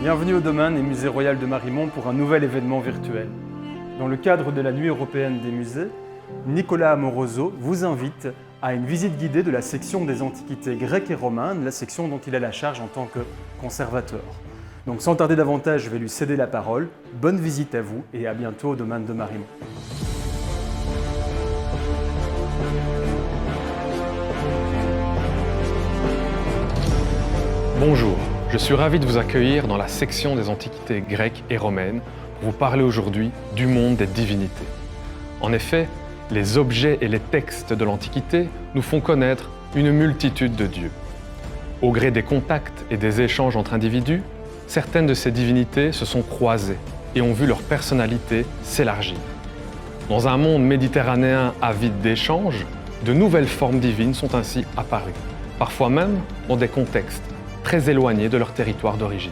Bienvenue au domaine et musée royal de Marimont pour un nouvel événement virtuel. Dans le cadre de la Nuit européenne des musées, Nicolas Amoroso vous invite à une visite guidée de la section des antiquités grecques et romaines, la section dont il a la charge en tant que conservateur. Donc sans tarder davantage, je vais lui céder la parole. Bonne visite à vous et à bientôt au domaine de Marimont. Bonjour, je suis ravi de vous accueillir dans la section des antiquités grecques et romaines pour vous parler aujourd'hui du monde des divinités. En effet, les objets et les textes de l'Antiquité nous font connaître une multitude de dieux. Au gré des contacts et des échanges entre individus, certaines de ces divinités se sont croisées et ont vu leur personnalité s'élargir. Dans un monde méditerranéen avide d'échanges, de nouvelles formes divines sont ainsi apparues, parfois même dans des contextes très éloignés de leur territoire d'origine.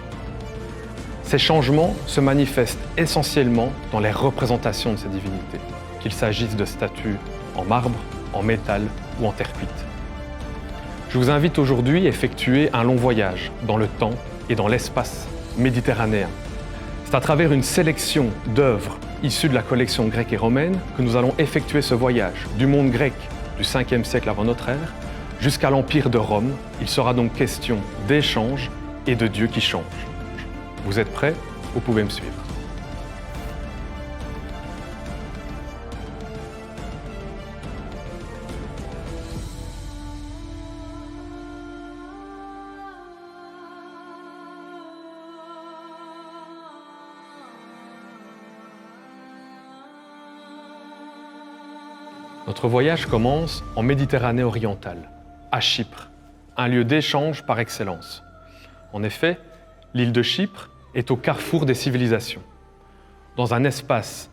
Ces changements se manifestent essentiellement dans les représentations de ces divinités, qu'il s'agisse de statues en marbre, en métal ou en terre cuite. Je vous invite aujourd'hui à effectuer un long voyage dans le temps et dans l'espace méditerranéen. C'est à travers une sélection d'œuvres issues de la collection grecque et romaine que nous allons effectuer ce voyage du monde grec du 5e siècle avant notre ère jusqu'à l'Empire de Rome. Il sera donc question d'échanges et de dieux qui changent. Vous êtes prêts? Vous pouvez me suivre. Notre voyage commence en Méditerranée orientale, à Chypre, un lieu d'échange par excellence. En effet, l'île de Chypre est au carrefour des civilisations, dans un espace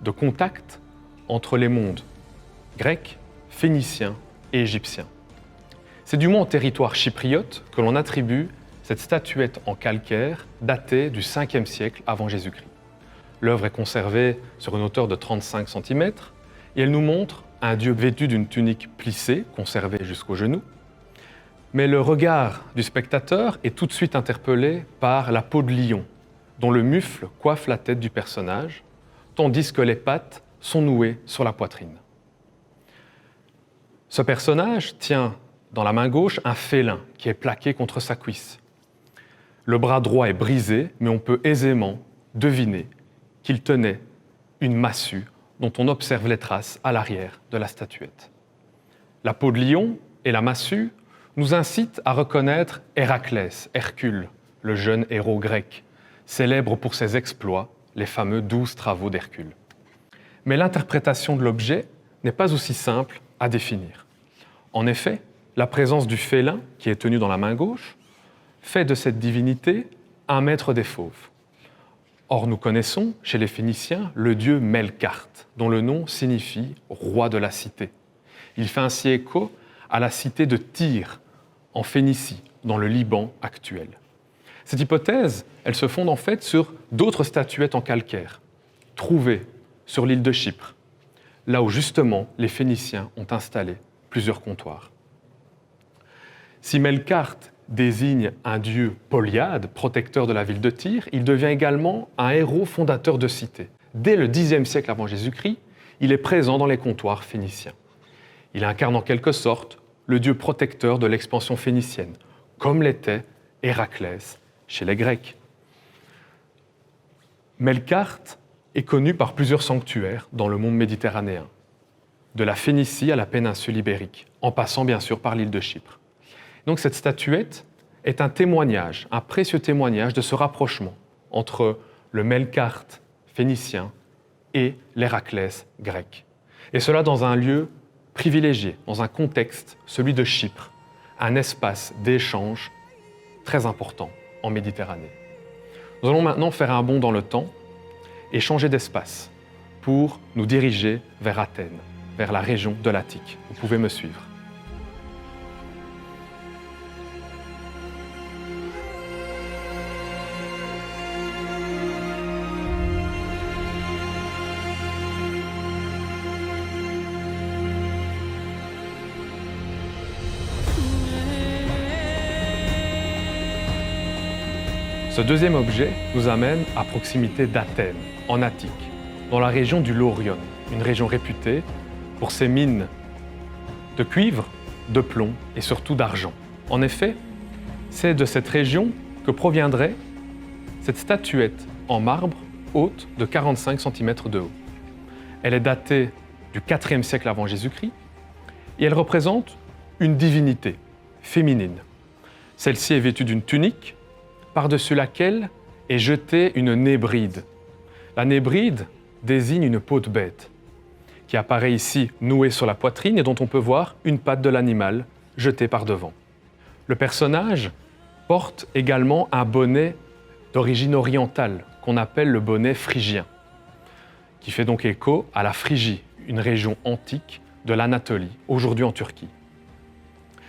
de contact entre les mondes grec, phénicien et égyptien. C'est du moins en territoire chypriote que l'on attribue cette statuette en calcaire datée du 5e siècle avant Jésus-Christ. L'œuvre est conservée sur une hauteur de 35 cm et elle nous montre un dieu vêtu d'une tunique plissée, conservée jusqu'aux genoux. Mais le regard du spectateur est tout de suite interpellé par la peau de lion, dont le mufle coiffe la tête du personnage, tandis que les pattes sont nouées sur la poitrine. Ce personnage tient dans la main gauche un félin qui est plaqué contre sa cuisse. Le bras droit est brisé, mais on peut aisément deviner qu'il tenait une massue dont on observe les traces à l'arrière de la statuette. La peau de lion et la massue nous incitent à reconnaître Héraclès, Hercule, le jeune héros grec, célèbre pour ses exploits, les fameux 12 travaux d'Hercule. Mais l'interprétation de l'objet n'est pas aussi simple à définir. En effet, la présence du félin, qui est tenu dans la main gauche, fait de cette divinité un maître des fauves. Or, nous connaissons, chez les Phéniciens, le dieu Melkart, dont le nom signifie « roi de la cité ». Il fait ainsi écho à la cité de Tyr, en Phénicie, dans le Liban actuel. Cette hypothèse, elle se fonde en fait sur d'autres statuettes en calcaire, trouvées sur l'île de Chypre, là où justement les Phéniciens ont installé plusieurs comptoirs. Si Melkart désigne un dieu Polyade, protecteur de la ville de Tyr, il devient également un héros fondateur de cité. Dès le Xe siècle avant Jésus-Christ, il est présent dans les comptoirs phéniciens. Il incarne en quelque sorte le dieu protecteur de l'expansion phénicienne, comme l'était Héraclès chez les Grecs. Melkart est connu par plusieurs sanctuaires dans le monde méditerranéen, de la Phénicie à la péninsule ibérique, en passant bien sûr par l'île de Chypre. Donc cette statuette est un témoignage, un précieux témoignage de ce rapprochement entre le Melkart phénicien et l'Héraclès grec. Et cela dans un lieu privilégié, dans un contexte, celui de Chypre, un espace d'échange très important en Méditerranée. Nous allons maintenant faire un bond dans le temps et changer d'espace pour nous diriger vers Athènes, vers la région de l'Attique. Vous pouvez me suivre. Ce deuxième objet nous amène à proximité d'Athènes, en Attique, dans la région du Laurion, une région réputée pour ses mines de cuivre, de plomb et surtout d'argent. En effet, c'est de cette région que proviendrait cette statuette en marbre haute de 45 cm de haut. Elle est datée du IVe siècle avant Jésus-Christ et elle représente une divinité féminine. Celle-ci est vêtue d'une tunique par-dessus laquelle est jetée une nébride. La nébride désigne une peau de bête qui apparaît ici nouée sur la poitrine et dont on peut voir une patte de l'animal jetée par devant. Le personnage porte également un bonnet d'origine orientale qu'on appelle le bonnet phrygien, qui fait donc écho à la Phrygie, une région antique de l'Anatolie, aujourd'hui en Turquie.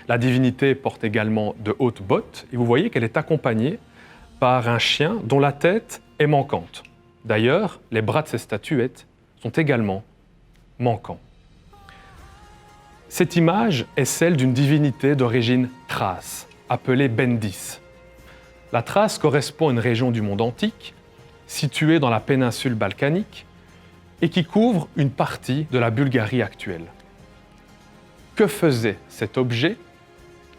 La divinité porte également de hautes bottes et vous voyez qu'elle est accompagnée par un chien dont la tête est manquante. D'ailleurs, les bras de ces statuettes sont également manquants. Cette image est celle d'une divinité d'origine thrace, appelée Bendis. La Thrace correspond à une région du monde antique, située dans la péninsule balkanique, et qui couvre une partie de la Bulgarie actuelle. Que faisait cet objet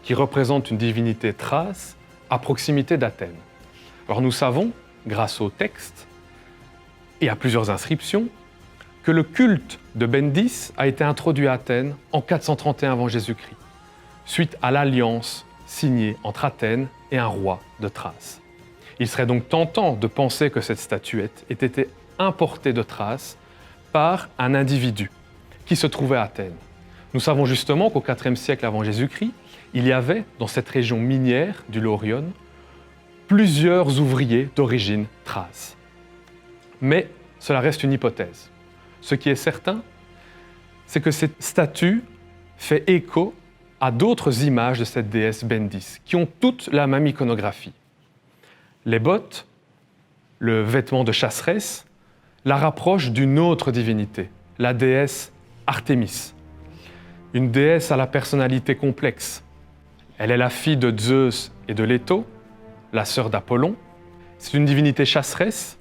qui représente une divinité thrace à proximité d'Athènes? Alors nous savons, grâce au texte et à plusieurs inscriptions, que le culte de Bendis a été introduit à Athènes en 431 avant Jésus-Christ, suite à l'alliance signée entre Athènes et un roi de Thrace. Il serait donc tentant de penser que cette statuette ait été importée de Thrace par un individu qui se trouvait à Athènes. Nous savons justement qu'au IVe siècle avant Jésus-Christ, il y avait dans cette région minière du Laurion plusieurs ouvriers d'origine thrace. Mais cela reste une hypothèse. Ce qui est certain, c'est que cette statue fait écho à d'autres images de cette déesse Bendis, qui ont toutes la même iconographie. Les bottes, le vêtement de chasseresse, la rapprochent d'une autre divinité, la déesse Artémis, une déesse à la personnalité complexe. Elle est la fille de Zeus et de Leto, la sœur d'Apollon. C'est une divinité chasseresse.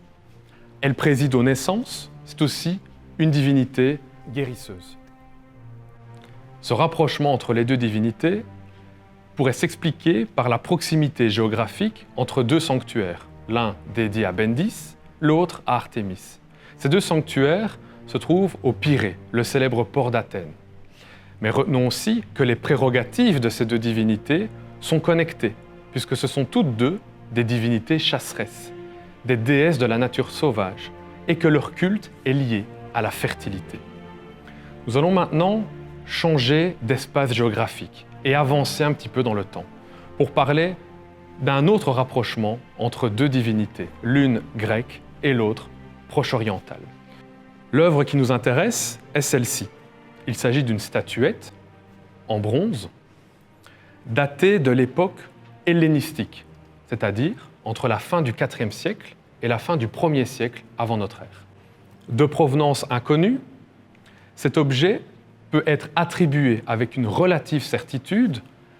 Elle préside aux naissances. C'est aussi une divinité guérisseuse. Ce rapprochement entre les deux divinités pourrait s'expliquer par la proximité géographique entre deux sanctuaires, l'un dédié à Bendis, l'autre à Artémis. Ces deux sanctuaires se trouvent au Pirée, le célèbre port d'Athènes. Mais retenons aussi que les prérogatives de ces deux divinités sont connectées, puisque ce sont toutes deux des divinités chasseresses, des déesses de la nature sauvage, et que leur culte est lié à la fertilité. Nous allons maintenant changer d'espace géographique et avancer un petit peu dans le temps pour parler d'un autre rapprochement entre deux divinités, l'une grecque et l'autre proche-orientale. L'œuvre qui nous intéresse est celle-ci. Il s'agit d'une statuette en bronze datée de l'époque hellénistique, c'est-à-dire entre la fin du IVe siècle et la fin du 1er siècle avant notre ère. De provenance inconnue, cet objet peut être attribué avec une relative certitude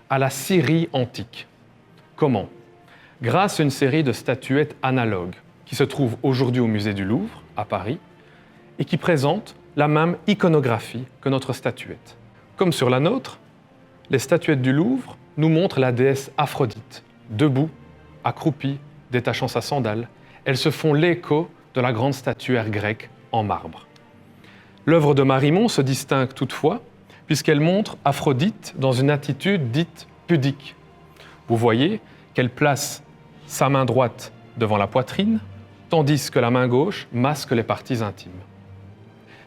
à la Syrie antique. Comment? Grâce à une série de statuettes analogues qui se trouvent aujourd'hui au musée du Louvre, à Paris, et qui présentent la même iconographie que notre statuette. Comme sur la nôtre, les statuettes du Louvre nous montrent la déesse Aphrodite, debout, accroupie, détachant sa sandale. Elles se font l'écho de la grande statuaire grecque en marbre. L'œuvre de Marimon se distingue toutefois puisqu'elle montre Aphrodite dans une attitude dite pudique. Vous voyez qu'elle place sa main droite devant la poitrine, tandis que la main gauche masque les parties intimes.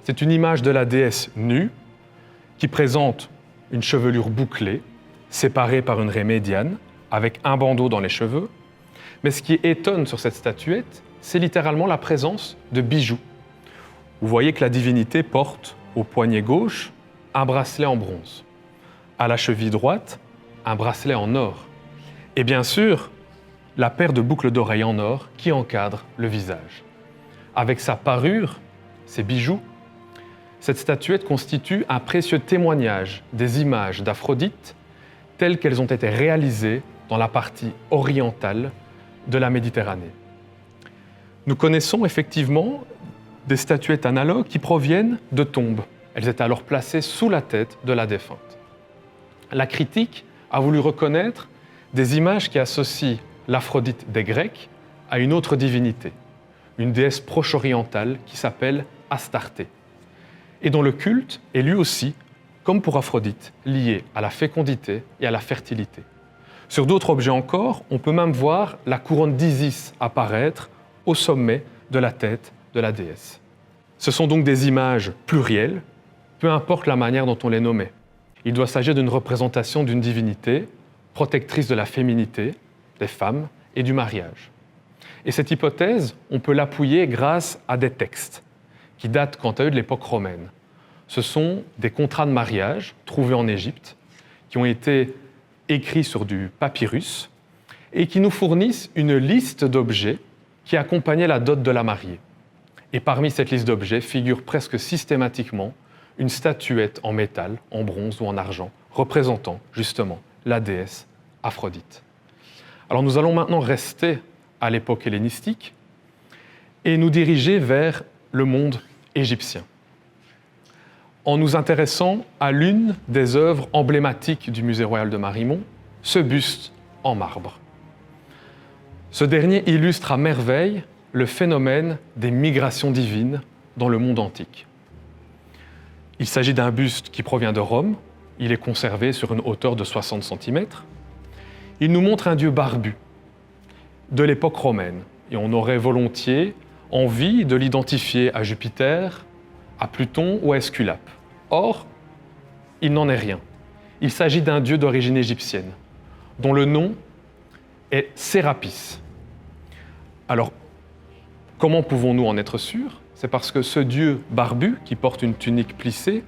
C'est une image de la déesse nue qui présente une chevelure bouclée, séparée par une raie médiane, avec un bandeau dans les cheveux. Mais ce qui étonne sur cette statuette, c'est littéralement la présence de bijoux. Vous voyez que la divinité porte au poignet gauche un bracelet en bronze, à la cheville droite un bracelet en or, et bien sûr la paire de boucles d'oreilles en or qui encadre le visage. Avec sa parure, ses bijoux, cette statuette constitue un précieux témoignage des images d'Aphrodite telles qu'elles ont été réalisées dans la partie orientale de la Méditerranée. Nous connaissons effectivement des statuettes analogues qui proviennent de tombes. Elles étaient alors placées sous la tête de la défunte. La critique a voulu reconnaître des images qui associent l'Aphrodite des Grecs à une autre divinité, une déesse proche-orientale qui s'appelle Astarté, et dont le culte est lui aussi, comme pour Aphrodite, lié à la fécondité et à la fertilité. Sur d'autres objets encore, on peut même voir la couronne d'Isis apparaître au sommet de la tête de la déesse. Ce sont donc des images plurielles, peu importe la manière dont on les nommait. Il doit s'agir d'une représentation d'une divinité, protectrice de la féminité, des femmes et du mariage. Et cette hypothèse, on peut l'appuyer grâce à des textes qui datent quant à eux de l'époque romaine. Ce sont des contrats de mariage trouvés en Égypte, qui ont été écrits sur du papyrus et qui nous fournissent une liste d'objets qui accompagnaient la dot de la mariée. Et parmi cette liste d'objets figure presque systématiquement une statuette en métal, en bronze ou en argent, représentant justement la déesse Aphrodite. Alors nous allons maintenant rester à l'époque hellénistique et nous diriger vers le monde égyptien, en nous intéressant à l'une des œuvres emblématiques du Musée royal de Marimont, ce buste en marbre. Ce dernier illustre à merveille le phénomène des migrations divines dans le monde antique. Il s'agit d'un buste qui provient de Rome, il est conservé sur une hauteur de 60 cm. Il nous montre un dieu barbu de l'époque romaine, et on aurait volontiers envie de l'identifier à Jupiter, à Pluton ou à Esculape. Or, il n'en est rien. Il s'agit d'un dieu d'origine égyptienne, dont le nom est Sérapis. Alors, comment pouvons-nous en être sûrs ? C'est parce que ce dieu barbu, qui porte une tunique plissée,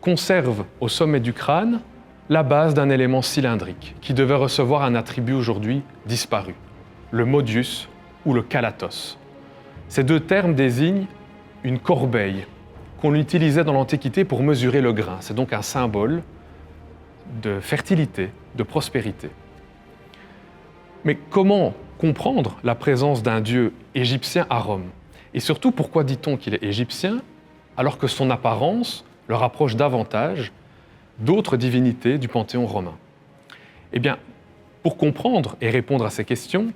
conserve au sommet du crâne la base d'un élément cylindrique, qui devait recevoir un attribut aujourd'hui disparu, le modius ou le calatos. Ces deux termes désignent une corbeille qu'on utilisait dans l'Antiquité pour mesurer le grain. C'est donc un symbole de fertilité, de prospérité. Mais comment comprendre la présence d'un dieu égyptien à Rome ? Et surtout, pourquoi dit-on qu'il est égyptien alors que son apparence le rapproche davantage d'autres divinités du panthéon romain ? Eh bien, pour comprendre et répondre à ces questions,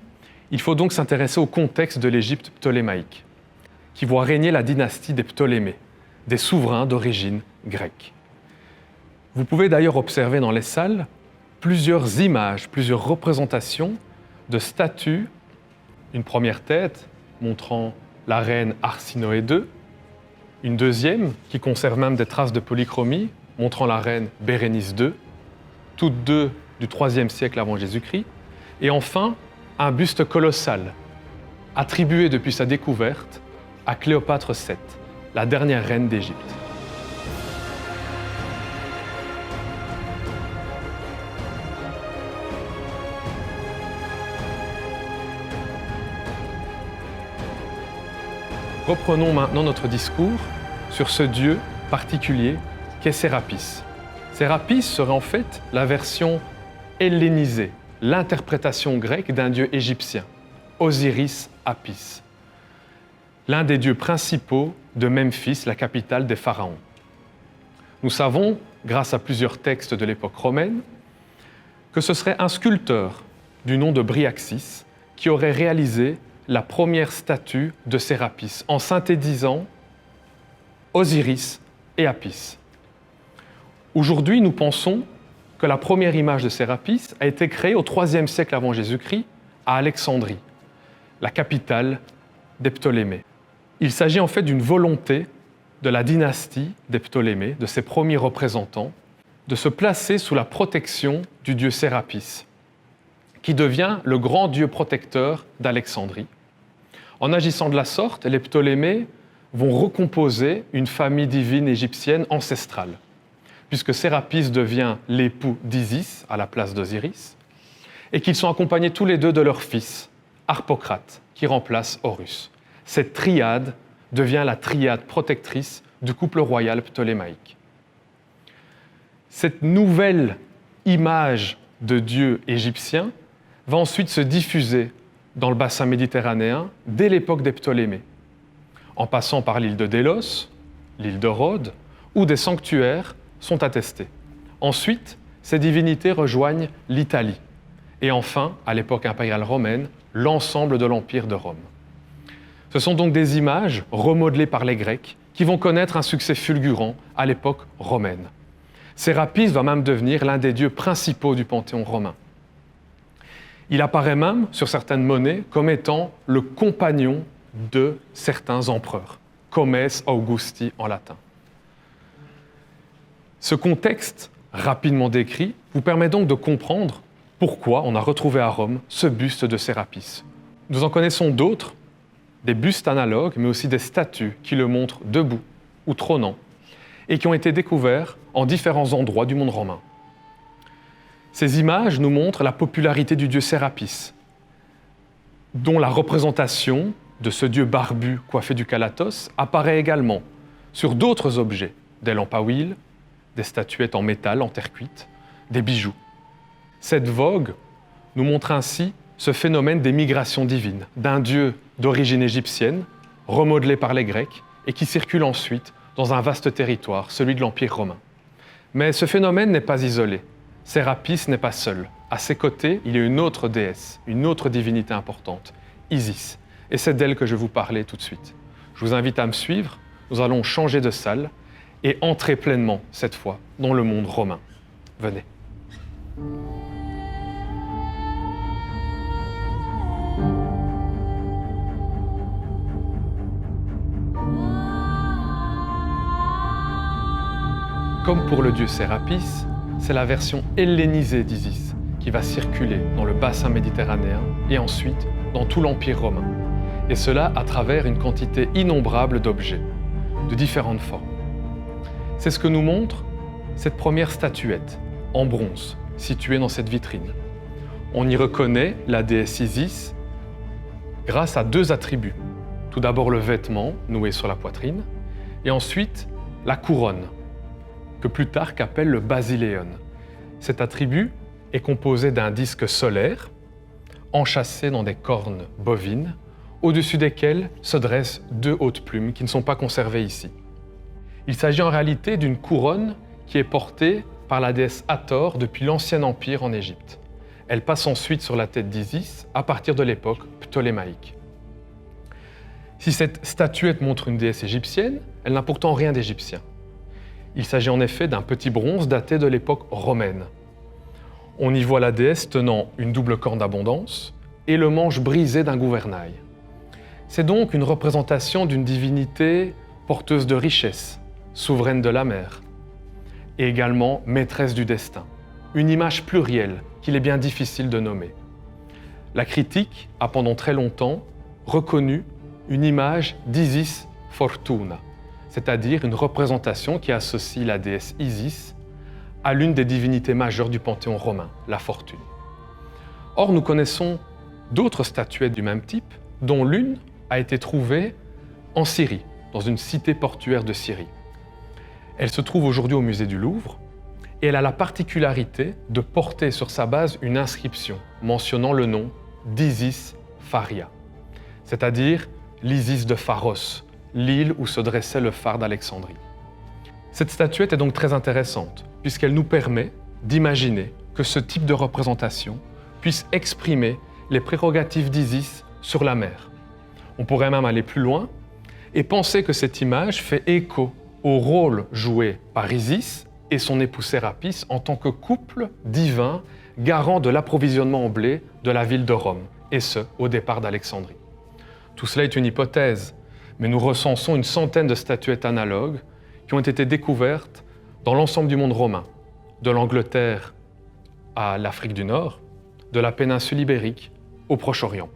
il faut donc s'intéresser au contexte de l'Égypte ptolémaïque, qui voit régner la dynastie des Ptolémées, des souverains d'origine grecque. Vous pouvez d'ailleurs observer dans les salles plusieurs images, plusieurs représentations de statues, une première tête montrant la reine Arsinoé II, une deuxième qui conserve même des traces de polychromie montrant la reine Bérénice II, toutes deux du IIIe siècle avant Jésus-Christ, et enfin un buste colossal, attribué depuis sa découverte à Cléopâtre VII, la dernière reine d'Égypte. Reprenons maintenant notre discours sur ce dieu particulier qu'est Sérapis. Sérapis serait en fait la version hellénisée, l'interprétation grecque d'un dieu égyptien, Osiris Apis, l'un des dieux principaux de Memphis, la capitale des pharaons. Nous savons, grâce à plusieurs textes de l'époque romaine, que ce serait un sculpteur du nom de Bryaxis qui aurait réalisé la première statue de Sérapis en synthétisant Osiris et Apis. Aujourd'hui, nous pensons que la première image de Sérapis a été créée au IIIe siècle avant Jésus-Christ à Alexandrie, la capitale des Ptolémées. Il s'agit en fait d'une volonté de la dynastie des Ptolémées, de ses premiers représentants, de se placer sous la protection du dieu Sérapis, qui devient le grand dieu protecteur d'Alexandrie. En agissant de la sorte, les Ptolémées vont recomposer une famille divine égyptienne ancestrale, puisque Sérapis devient l'époux d'Isis à la place d'Osiris, et qu'ils sont accompagnés tous les deux de leur fils, Harpocrate, qui remplace Horus. Cette triade devient la triade protectrice du couple royal ptolémaïque. Cette nouvelle image de Dieu égyptien va ensuite se diffuser dans le bassin méditerranéen dès l'époque des Ptolémées, en passant par l'île de Délos, l'île de Rhodes, où des sanctuaires sont attestés. Ensuite, ces divinités rejoignent l'Italie, et enfin, à l'époque impériale romaine, l'ensemble de l'Empire de Rome. Ce sont donc des images remodelées par les Grecs qui vont connaître un succès fulgurant à l'époque romaine. Sérapis va même devenir l'un des dieux principaux du panthéon romain. Il apparaît même sur certaines monnaies comme étant le compagnon de certains empereurs, comes Augusti en latin. Ce contexte, rapidement décrit, vous permet donc de comprendre pourquoi on a retrouvé à Rome ce buste de Sérapis. Nous en connaissons d'autres, des bustes analogues, mais aussi des statues qui le montrent debout ou trônant, et qui ont été découverts en différents endroits du monde romain. Ces images nous montrent la popularité du dieu Sérapis, dont la représentation de ce dieu barbu coiffé du calatos apparaît également sur d'autres objets, des lampes à huile, des statuettes en métal, en terre cuite, des bijoux. Cette vogue nous montre ainsi ce phénomène des migrations divines, d'un dieu d'origine égyptienne, remodelé par les Grecs, et qui circule ensuite dans un vaste territoire, celui de l'Empire romain. Mais ce phénomène n'est pas isolé. Sérapis n'est pas seul. À ses côtés, il y a une autre déesse, une autre divinité importante, Isis. Et c'est d'elle que je vais vous parler tout de suite. Je vous invite à me suivre. Nous allons changer de salle et entrer pleinement, cette fois, dans le monde romain. Venez. Comme pour le dieu Sérapis, c'est la version hellénisée d'Isis qui va circuler dans le bassin méditerranéen et ensuite dans tout l'Empire romain. Et cela à travers une quantité innombrable d'objets, de différentes formes. C'est ce que nous montre cette première statuette en bronze située dans cette vitrine. On y reconnaît la déesse Isis grâce à deux attributs. Tout d'abord le vêtement noué sur la poitrine et ensuite la couronne, que Plutarque appelle le basileon. Cet attribut est composé d'un disque solaire, enchâssé dans des cornes bovines, au-dessus desquelles se dressent deux hautes plumes qui ne sont pas conservées ici. Il s'agit en réalité d'une couronne qui est portée par la déesse Hathor depuis l'Ancien Empire en Égypte. Elle passe ensuite sur la tête d'Isis à partir de l'époque ptolémaïque. Si cette statuette montre une déesse égyptienne, elle n'a pourtant rien d'égyptien. Il s'agit en effet d'un petit bronze daté de l'époque romaine. On y voit la déesse tenant une double corne d'abondance et le manche brisé d'un gouvernail. C'est donc une représentation d'une divinité porteuse de richesse, souveraine de la mer, et également maîtresse du destin. Une image plurielle qu'il est bien difficile de nommer. La critique a pendant très longtemps reconnu une image d'Isis Fortuna, c'est-à-dire une représentation qui associe la déesse Isis à l'une des divinités majeures du panthéon romain, la fortune. Or, nous connaissons d'autres statuettes du même type, dont l'une a été trouvée en Syrie, dans une cité portuaire de Syrie. Elle se trouve aujourd'hui au musée du Louvre et elle a la particularité de porter sur sa base une inscription mentionnant le nom d'Isis Pharia, c'est-à-dire l'Isis de Pharos, l'île où se dressait le phare d'Alexandrie. Cette statuette est donc très intéressante, puisqu'elle nous permet d'imaginer que ce type de représentation puisse exprimer les prérogatives d'Isis sur la mer. On pourrait même aller plus loin et penser que cette image fait écho au rôle joué par Isis et son époux Sérapis en tant que couple divin garant de l'approvisionnement en blé de la ville de Rome, et ce, au départ d'Alexandrie. Tout cela est une hypothèse, mais nous recensons une centaine de statuettes analogues qui ont été découvertes dans l'ensemble du monde romain, de l'Angleterre à l'Afrique du Nord, de la péninsule ibérique au Proche-Orient.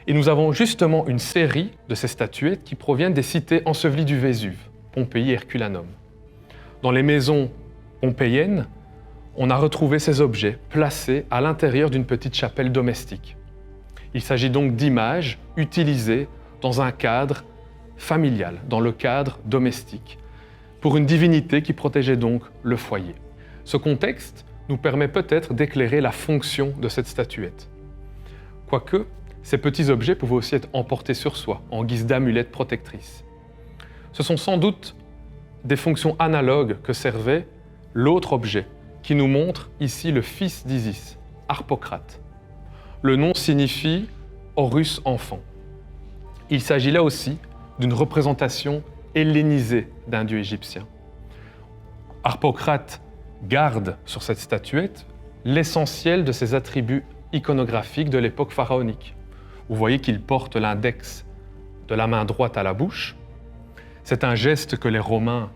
Et nous avons justement une série de ces statuettes qui proviennent des cités ensevelies du Vésuve, Pompéi et Herculanum. Dans les maisons pompéiennes, on a retrouvé ces objets placés à l'intérieur d'une petite chapelle domestique. Il s'agit donc d'images utilisées dans un cadre familial, dans le cadre domestique, pour une divinité qui protégeait donc le foyer. Ce contexte nous permet peut-être d'éclairer la fonction de cette statuette. Quoique, Ces petits objets pouvaient aussi être emportés sur soi, en guise d'amulette protectrice. Ce sont sans doute des fonctions analogues que servait l'autre objet, qui nous montre ici le fils d'Isis, Harpocrate. Le nom signifie « Horus enfant ». Il s'agit là aussi d'une représentation hellénisée d'un dieu égyptien. Harpocrate garde sur cette statuette l'essentiel de ses attributs iconographiques de l'époque pharaonique. Vous voyez qu'il porte l'index de la main droite à la bouche. C'est un geste que les Romains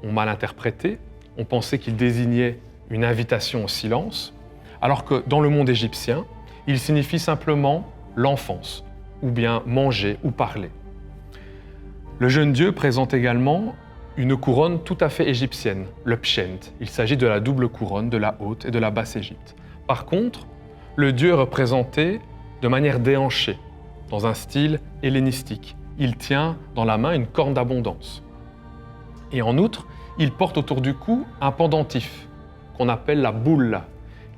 ont mal interprété. On pensait qu'il désignait une invitation au silence, alors que dans le monde égyptien, il signifie simplement l'enfance, ou bien manger ou parler. Le jeune dieu présente également une couronne tout à fait égyptienne, le pshent. Il s'agit de la double couronne de la Haute et de la Basse Égypte. Par contre, le dieu est représenté de manière déhanchée, dans un style hellénistique. Il tient dans la main une corne d'abondance. Et en outre, il porte autour du cou un pendentif, qu'on appelle la bulla,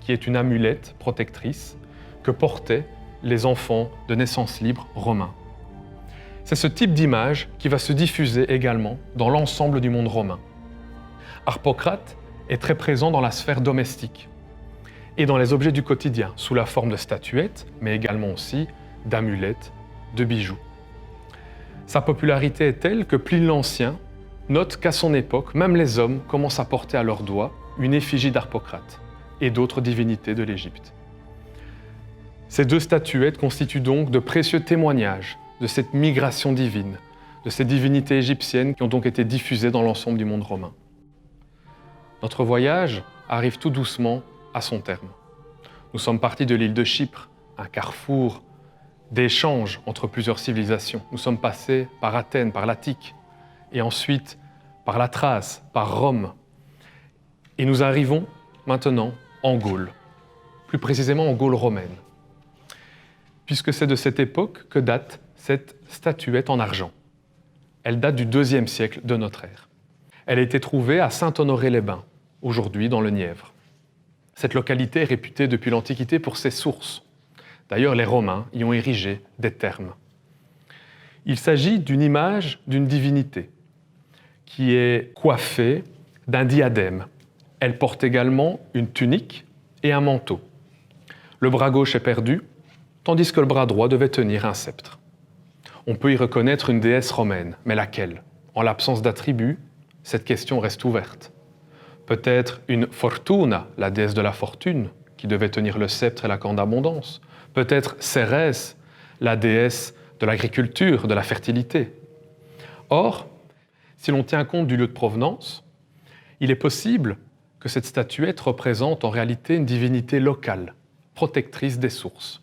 qui est une amulette protectrice que portaient les enfants de naissance libre romains. C'est ce type d'image qui va se diffuser également dans l'ensemble du monde romain. Harpocrate est très présent dans la sphère domestique et dans les objets du quotidien, sous la forme de statuettes, mais également aussi d'amulettes, de bijoux. Sa popularité est telle que Pline l'Ancien note qu'à son époque, même les hommes commencent à porter à leurs doigts une effigie d'Harpocrate et d'autres divinités de l'Égypte. Ces deux statuettes constituent donc de précieux témoignages de cette migration divine, de ces divinités égyptiennes qui ont donc été diffusées dans l'ensemble du monde romain. Notre voyage arrive tout doucement à son terme. Nous sommes partis de l'île de Chypre, un carrefour d'échanges entre plusieurs civilisations. Nous sommes passés par Athènes, par l'Attique, et ensuite par la Thrace, par Rome. Et nous arrivons maintenant en Gaule, plus précisément en Gaule romaine, puisque c'est de cette époque que date cette statuette en argent. Elle date du IIe siècle de notre ère. Elle a été trouvée à Saint-Honoré-les-Bains, aujourd'hui dans le Nièvre. Cette localité est réputée depuis l'Antiquité pour ses sources. D'ailleurs, les Romains y ont érigé des thermes. Il s'agit d'une image d'une divinité qui est coiffée d'un diadème. Elle porte également une tunique et un manteau. Le bras gauche est perdu, tandis que le bras droit devait tenir un sceptre. On peut y reconnaître une déesse romaine, mais laquelle? En l'absence d'attributs, cette question reste ouverte. Peut-être une Fortuna, la déesse de la fortune, qui devait tenir le sceptre et la corne d'abondance. Peut-être Cérès, la déesse de l'agriculture, de la fertilité. Or, si l'on tient compte du lieu de provenance, il est possible que cette statuette représente en réalité une divinité locale, protectrice des sources.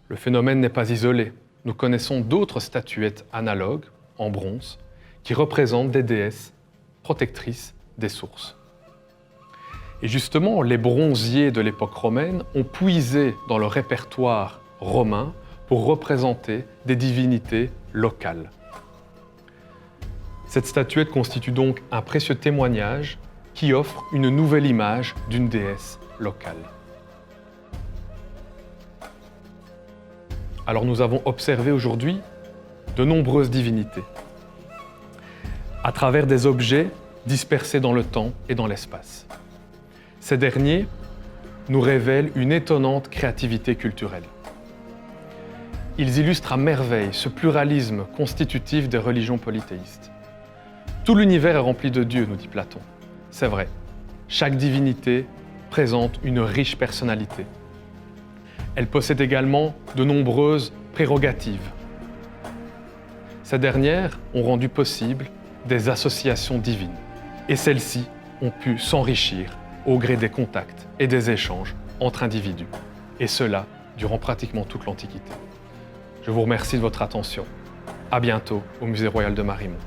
Le phénomène n'est pas isolé. Nous connaissons d'autres statuettes analogues, en bronze, qui représentent des déesses protectrices des sources. Et justement, les bronziers de l'époque romaine ont puisé dans le répertoire romain pour représenter des divinités locales. Cette statuette constitue donc un précieux témoignage qui offre une nouvelle image d'une déesse locale. Alors nous avons observé aujourd'hui de nombreuses divinités à travers des objets dispersés dans le temps et dans l'espace. Ces derniers nous révèlent une étonnante créativité culturelle. Ils illustrent à merveille ce pluralisme constitutif des religions polythéistes. Tout l'univers est rempli de dieux, nous dit Platon. C'est vrai, chaque divinité présente une riche personnalité. Elle possède également de nombreuses prérogatives. Ces dernières ont rendu possible des associations divines. Et celles-ci ont pu s'enrichir au gré des contacts et des échanges entre individus. Et cela durant pratiquement toute l'Antiquité. Je vous remercie de votre attention. À bientôt au Musée royal de Marimont.